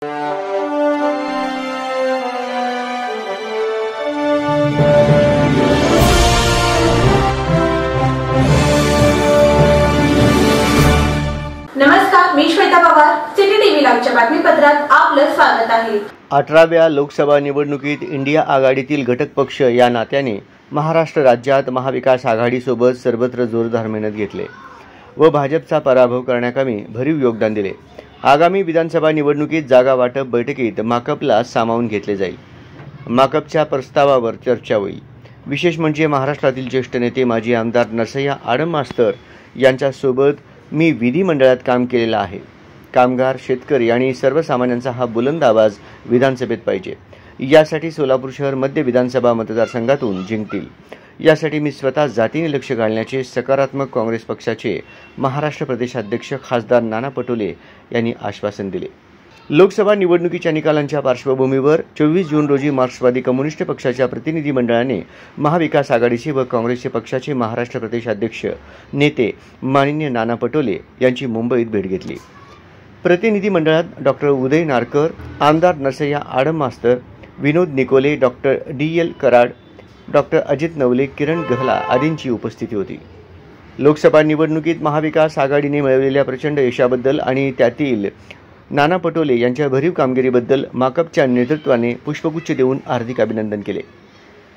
नमस्कार, मी Shweta Pawar. City TV लाईव्हच्या बातमीपत्रात आपलं स्वागत आहे. 18व्या लोकसभा निवडणुकीत इंडिया आघाडीतील घटक पक्ष या नात्याने महाराष्ट्र राज्यात महाविकास आघाडीसोबत सर्वत्र जोरदार मेहनत घेतली व भाजपचा पराभव करण्याकामी भरीव योगदान दिले. आगामी विधानसभा निवडणुकीत जागा वाटप बैठकीत माकपला सामावून घेतले जाईल. माकपच्या प्रस्तावावर चर्चा होईल. विशेष म्हणजे महाराष्ट्रातील ज्येष्ठ नेते माजी आमदार नरसय्या आडम मास्तर यांच्यासोबत मी विधिमंडळात काम केलेला आहे. कामगार, शेतकरी आणि सर्वसामान्यांचा हा बुलंद आवाज विधानसभेत पाहिजे. यासाठी सोलापूर शहर मध्य विधानसभा मतदारसंघातून जिंकतील. यासाठी मी स्वतः जातीने लक्ष घालण्याचे सकारात्मक काँग्रेस पक्षाचे महाराष्ट्र प्रदेशाध्यक्ष खासदार नाना पटोले यांनी आश्वासन दिले. लोकसभा निवडणुकीच्या निकालांच्या पार्श्वभूमीवर 24 जून रोजी मार्क्सवादी कम्युनिस्ट पक्षाच्या प्रतिनिधी मंडळाने महाविकास आघाडीचे व काँग्रेसचे पक्षाचे महाराष्ट्र प्रदेशाध्यक्ष नेते माननीय नाना पटोले यांची मुंबईत भेट घेतली. प्रतिनिधी मंडळात डॉक्टर उदय नारकर, आमदार नरसय्या आडम मास्तर, Vinod Nikole, doctor DL Karad, doctor Ajit Navale, Kiran Gahala आदींची उपस्थिती होती. लोकसभा निवडणुकीत महाविकास आघाडीने मिळवलेल्या प्रचंड यशाबद्दल आणि त्यातील नाना पटोले यांच्या भरीव कामगिरीबद्दल माकपच्या नेतृत्वाने पुष्पगुच्छ देऊन हार्दिक अभिनंदन केले.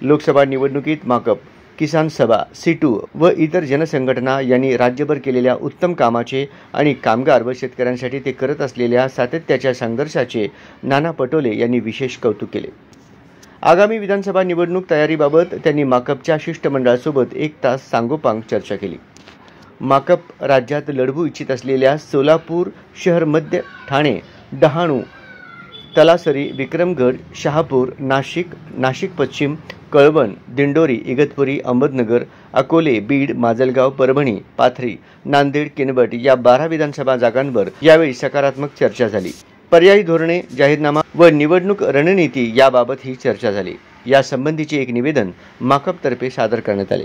लोकसभा निवडणुकीत माकप, किसान सभा, सीटू व इतर जनसंघटना यांनी राज्यभर केलेल्या उत्तम कामाचे आणि कामगार व शेतकऱ्यांसाठी ते करत असलेल्या सातत्याच्या संघर्षाचे नाना पटोले यांनी विशेष कौतुक केले. आगामी विधानसभा निवडणूक तयारीबाबत त्यांनी माकपच्या शिष्टमंडळासोबत 1 तास सांगोपांग चर्चा केली. माकप राज्यात लढवू इच्छित असलेल्या सोलापूर शहर मध्य, ठाणे, डहाणू, तलासरी, विक्रमगड, शहापूर, नाशिक पश्चिम, कळवण, दिंडोरी, इगतपुरी, अहमदनगर, अकोले, बीड, माजलगाव, परभणी, पाथरी, नांदेड, किनवट या 12 विधानसभा जागांवर यावेळी सकारात्मक चर्चा झाली. पर्यायी धोरणे, जाहीरनामा व निवडणूक रणनीती याबाबत ही चर्चा झाली. यासंबंधीचे एक निवेदन माकपतर्फे सादर करण्यात आले.